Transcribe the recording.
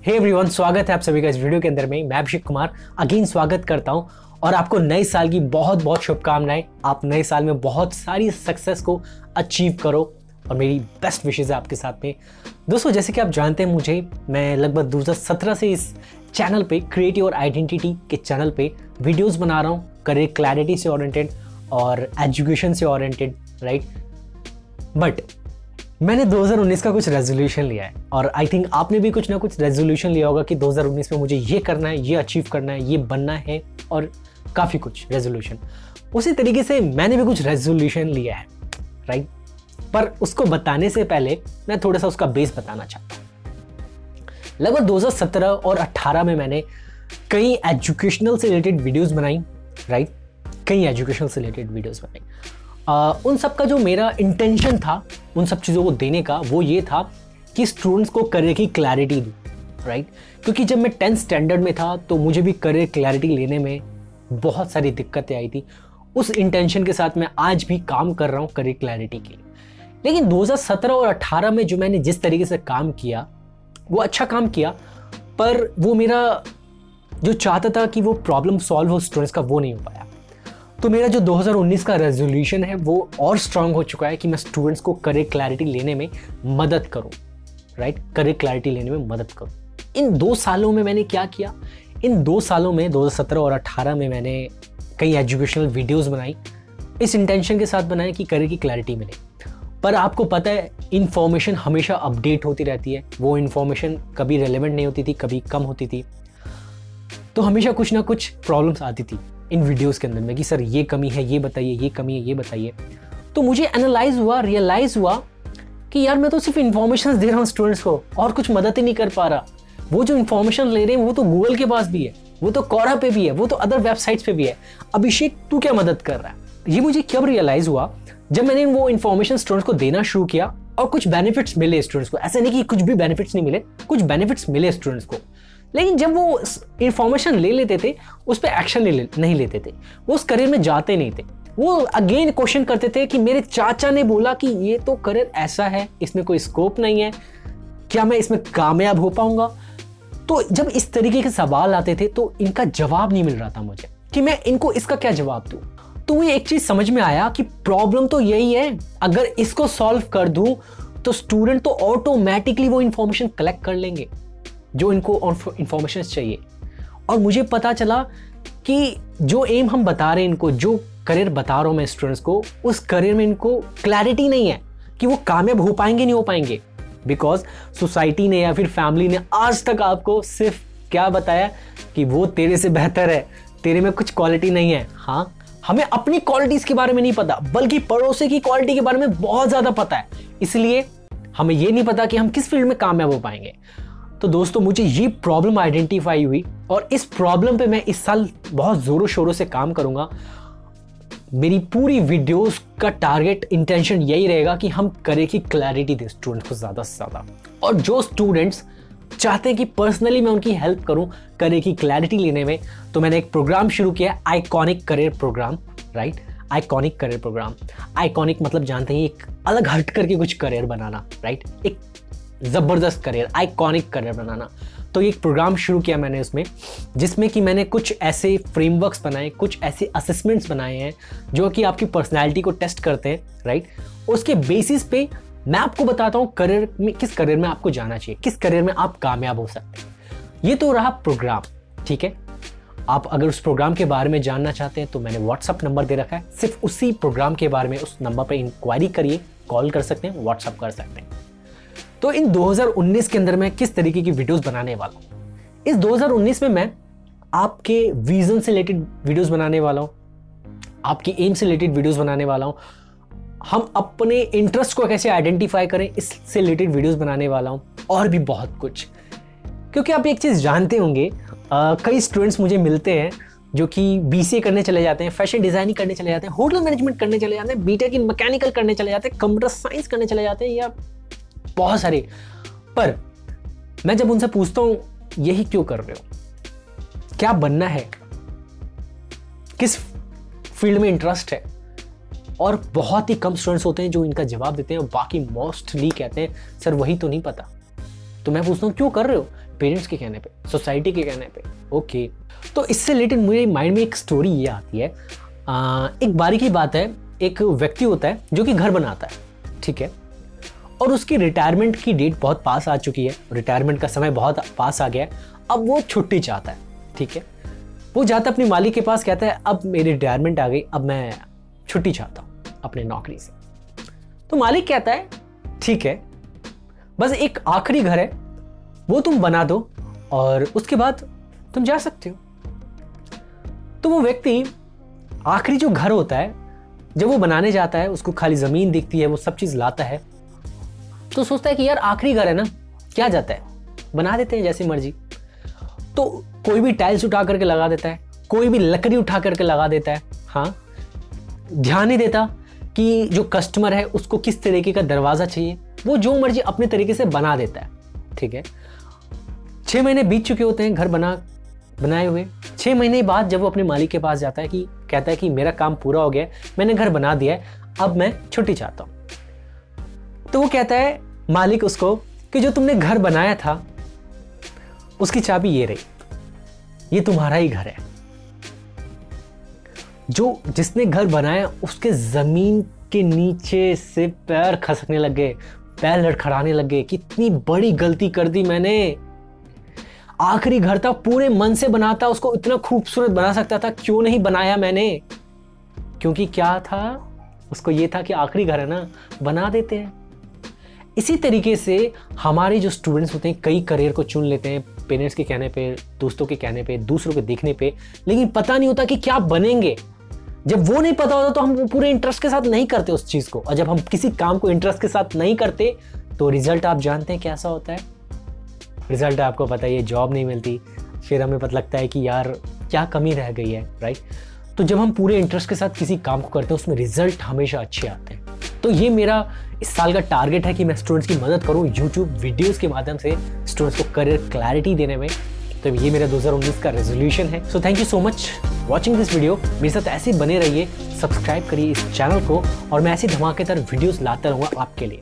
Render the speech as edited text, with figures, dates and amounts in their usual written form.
Hey everyone, स्वागत है आप सभी का इस वीडियो के अंदर में। मैं अभिषेक कुमार अगेन स्वागत करता हूं और आपको नए साल की बहुत बहुत शुभकामनाएं। आप नए साल में बहुत सारी सक्सेस को अचीव करो और मेरी बेस्ट विशेस है आपके साथ में। दोस्तों, जैसे कि आप जानते हैं मैं लगभग 2017 से इस चैनल पे क्रिएटिव और आइडेंटिटी के चैनल पे वीडियोस बना रहा हूँ, करियर क्लैरिटी से ओरिएंटेड और एजुकेशन से ओरिएंटेड, राइट। बट मैंने 2019 का कुछ रेजोल्यूशन लिया है और आई थिंक आपने भी कुछ ना कुछ रेजोल्यूशन लिया होगा कि 2019 में मुझे ये करना है, ये अचीव करना है, ये बनना है और काफ़ी कुछ रेजोल्यूशन। उसी तरीके से मैंने भी कुछ रेजोल्यूशन लिया है, राइट। पर उसको बताने से पहले मैं थोड़ा सा उसका बेस बताना चाहता हूँ। लगभग 2017 और 18 में मैंने कई एजुकेशनल से रिलेटेड वीडियोज़ बनाई, राइट। कई एजुकेशनल से रिलेटेड वीडियोज़ बनाई। उन सब का जो मेरा इंटेंशन था उन सब चीज़ों को देने का, वो ये था कि स्टूडेंट्स को करियर की क्लैरिटी दूँ, राइट। क्योंकि जब मैं 10th स्टैंडर्ड में था तो मुझे भी करियर क्लैरिटी लेने में बहुत सारी दिक्कतें आई थी। उस इंटेंशन के साथ मैं आज भी काम कर रहा हूँ करियर क्लैरिटी के लिए। लेकिन 2017 और 18 में जो मैंने जिस तरीके से काम किया वो अच्छा काम किया, पर वो मेरा जो चाहता था कि वो प्रॉब्लम सॉल्व हो स्टूडेंट्स का, वो नहीं हो पाया। तो मेरा जो 2019 का रेजोल्यूशन है वो और स्ट्रांग हो चुका है कि मैं स्टूडेंट्स को करियर क्लैरिटी लेने में मदद करूं, राइट। करियर क्लैरिटी लेने में मदद करूं। इन 2 सालों में मैंने क्या किया? इन 2 सालों में 2017 और 18 में मैंने कई एजुकेशनल वीडियोस बनाई, इस इंटेंशन के साथ बनाया कि करियर की क्लैरिटी मिले। पर आपको पता है इन्फॉर्मेशन हमेशा अपडेट होती रहती है, वो इन्फॉर्मेशन कभी रेलेवेंट नहीं होती थी, कभी कम होती थी। तो हमेशा कुछ ना कुछ प्रॉब्लम्स आती थी इन वीडियोस के अंदर में कि सर ये कमी है, ये बताइए, ये कमी है, ये बताइए। तो मुझे रियलाइज हुआ कि यार मैं तो सिर्फ इन्फॉर्मेशन दे रहा हूँ स्टूडेंट्स को और कुछ मदद ही नहीं कर पा रहा। वो जो इन्फॉर्मेशन ले रहे हैं वो तो गूगल के पास भी है, वो तो कोरा पे भी है, वो तो अदर वेबसाइट्स पे भी है। अभिषेक तू क्या मदद कर रहा है? ये मुझे कब रियलाइज हुआ? जब मैंने वो इन्फॉर्मेशन स्टूडेंट्स को देना शुरू किया और कुछ बेनिफिट्स मिले स्टूडेंट्स को। ऐसे नहीं कि कुछ भी बेनिफिट्स नहीं मिले, कुछ बेनिफिट्स मिले स्टूडेंट्स को। लेकिन जब वो इंफॉर्मेशन ले लेते थे उस पर एक्शन नहीं लेते थे, वो उस करियर में जाते नहीं थे। वो अगेन क्वेश्चन करते थे कि मेरे चाचा ने बोला कि ये तो करियर ऐसा है, इसमें कोई स्कोप नहीं है, क्या मैं इसमें कामयाब हो पाऊंगा? तो जब इस तरीके के सवाल आते थे तो इनका जवाब नहीं मिल रहा था मुझे कि मैं इनको इसका क्या जवाब दूं। तो मुझे एक चीज समझ में आया कि प्रॉब्लम तो यही है, अगर इसको सॉल्व कर दूं तो स्टूडेंट तो ऑटोमेटिकली वो इंफॉर्मेशन कलेक्ट कर लेंगे जो इनको इंफॉर्मेशन चाहिए। और मुझे पता चला कि जो एम हम बता रहे हैं इनको, जो करियर बता रहा हूं मैं स्टूडेंट्स को, उस करियर में इनको क्लैरिटी नहीं है कि वो कामयाब हो पाएंगे नहीं हो पाएंगे। बिकॉज सोसाइटी ने या फिर फैमिली ने आज तक आपको सिर्फ क्या बताया कि वो तेरे से बेहतर है, तेरे में कुछ क्वालिटी नहीं है। हाँ, हमें अपनी क्वालिटीज के बारे में नहीं पता, बल्कि पड़ोसी की क्वालिटी के बारे में बहुत ज्यादा पता है। इसलिए हमें ये नहीं पता कि हम किस फील्ड में कामयाब हो पाएंगे। तो दोस्तों, मुझे ये प्रॉब्लम आइडेंटिफाई हुई और इस प्रॉब्लम पे मैं इस साल बहुत जोरों शोरों से काम करूंगा। मेरी पूरी वीडियोस का टारगेट इंटेंशन यही रहेगा कि हम करियर की क्लैरिटी दें स्टूडेंट्स को ज्यादा से ज्यादा। और जो स्टूडेंट्स चाहते हैं कि पर्सनली मैं उनकी हेल्प करूं करियर की क्लैरिटी लेने में, तो मैंने एक प्रोग्राम शुरू किया, iconic career programme, right. Iconic career programme, iconic मतलब जानते हैं एक अलग हट करके कुछ करियर बनाना, राइट। एक जबरदस्त करियर, आइकॉनिक करियर बनाना। तो एक प्रोग्राम शुरू किया मैंने उसमें, जिसमें कि मैंने कुछ ऐसे फ्रेमवर्क्स बनाए, कुछ ऐसे असेसमेंट्स बनाए हैं जो कि आपकी पर्सनैलिटी को टेस्ट करते हैं, राइट। उसके बेसिस पे मैं आपको बताता हूँ करियर में, किस करियर में आपको जाना चाहिए, किस करियर में आप कामयाब हो सकते हैं। ये तो रहा प्रोग्राम, ठीक है। आप अगर उस प्रोग्राम के बारे में जानना चाहते हैं तो मैंने व्हाट्सअप नंबर दे रखा है, सिर्फ उसी प्रोग्राम के बारे में उस नंबर पर इंक्वायरी करिए, कॉल कर सकते हैं, व्हाट्सअप कर सकते हैं। तो इन 2019 के अंदर मैं किस तरीके की वीडियोस बनाने वाला हूं? इस 2019 में मैं आपके विजन से रिलेटेड वीडियोस बनाने वाला हूं, आपकी एम से रिलेटेड वीडियोस बनाने वाला हूं, हम अपने इंटरेस्ट को कैसे आइडेंटिफाई करें इससे रिलेटेड वीडियोस बनाने वाला हूं, और भी बहुत कुछ। क्योंकि आप एक चीज जानते होंगे, कई स्टूडेंट्स मुझे मिलते हैं जो कि BCA करने चले जाते हैं, फैशन डिजाइनिंग करने चले जाते हैं, होटल मैनेजमेंट करने चले जाते हैं, बीटेक इन मैकेनिकल करने चले जाते हैं, कंप्यूटर साइंस करने चले जाते हैं, या बहुत सारे। पर मैं जब उनसे पूछता हूं यही क्यों कर रहे हो, क्या बनना है, किस फील्ड में इंटरेस्ट है, और बहुत ही कम स्टूडेंट्स होते हैं जो इनका जवाब देते हैं, और बाकी मोस्टली कहते हैं सर वही तो नहीं पता। तो मैं पूछता हूं क्यों कर रहे हो, पेरेंट्स के कहने पे, सोसाइटी के कहने पे। ओके, तो इससे रिलेटेड मेरे माइंड में एक स्टोरी ये आती है। एक बारी की बात है, एक व्यक्ति होता है जो कि घर बनाता है, ठीक है, और उसकी रिटायरमेंट की डेट बहुत पास आ चुकी है, रिटायरमेंट का समय बहुत पास आ गया है। अब वो छुट्टी चाहता है, ठीक है। वो जाता है अपने मालिक के पास, कहता है अब मेरी रिटायरमेंट आ गई, अब मैं छुट्टी चाहता हूँ अपने नौकरी से। तो मालिक कहता है ठीक है, बस एक आखिरी घर है वो तुम बना दो और उसके बाद तुम जा सकते हो। तो वो व्यक्ति आखिरी जो घर होता है जब वो बनाने जाता है, उसको खाली जमीन दिखती है, वो सब चीज लाता है, तो सोचता है कि यार आखिरी घर है ना, क्या जाता है, बना देते हैं जैसी मर्जी। तो कोई भी टाइल्स उठा करके लगा देता है, कोई भी लकड़ी उठा करके लगा देता है। हाँ, ध्यान नहीं देता कि जो कस्टमर है उसको किस तरीके का दरवाजा चाहिए, वो जो मर्जी अपने तरीके से बना देता है, ठीक है। 6 महीने बीत चुके होते हैं घर बनाए हुए। 6 महीने बाद जब वो अपने मालिक के पास जाता है, कि कहता है कि मेरा काम पूरा हो गया है, मैंने घर बना दिया है, अब मैं छुट्टी चाहता हूं। तो वो कहता है मालिक उसको कि जो तुमने घर बनाया था उसकी चाबी ये रही, ये तुम्हारा ही घर है। जो जिसने घर बनाया उसके जमीन के नीचे से पैर खसकने लगे, पैर लड़खड़ाने लगे, कितनी बड़ी गलती कर दी मैंने। आखिरी घर था, पूरे मन से बनाता, उसको इतना खूबसूरत बना सकता था, क्यों नहीं बनाया मैंने? क्योंकि क्या था, उसको ये था कि आखिरी घर है ना, बना देते हैं। इसी तरीके से हमारे जो स्टूडेंट्स होते हैं कई करियर को चुन लेते हैं, पेरेंट्स के कहने पे, दोस्तों के कहने पे, दूसरों के देखने पे, लेकिन पता नहीं होता कि क्या बनेंगे। जब वो नहीं पता होता तो हम पूरे इंटरेस्ट के साथ नहीं करते उस चीज को, और जब हम किसी काम को इंटरेस्ट के साथ नहीं करते तो रिजल्ट आप जानते हैं कैसा होता है। रिजल्ट आपको पता है, ये जॉब नहीं मिलती, फिर हमें पता लगता है कि यार क्या कमी रह गई है, राइट। तो जब हम पूरे इंटरेस्ट के साथ किसी काम को करते हैं उसमें रिजल्ट हमेशा अच्छे आते हैं। तो ये मेरा इस साल का टारगेट है कि मैं स्टूडेंट्स की मदद करूं यूट्यूब वीडियोस के माध्यम से स्टूडेंट्स को करियर क्लैरिटी देने में। तो ये मेरा 2019 का रेजोल्यूशन है। So thank you so much watching this video. मेरे साथ ऐसे बने रहिए, सब्सक्राइब करिए इस चैनल को, और मैं ऐसी धमाकेदार वीडियोस लाता रहूँगा आपके लिए।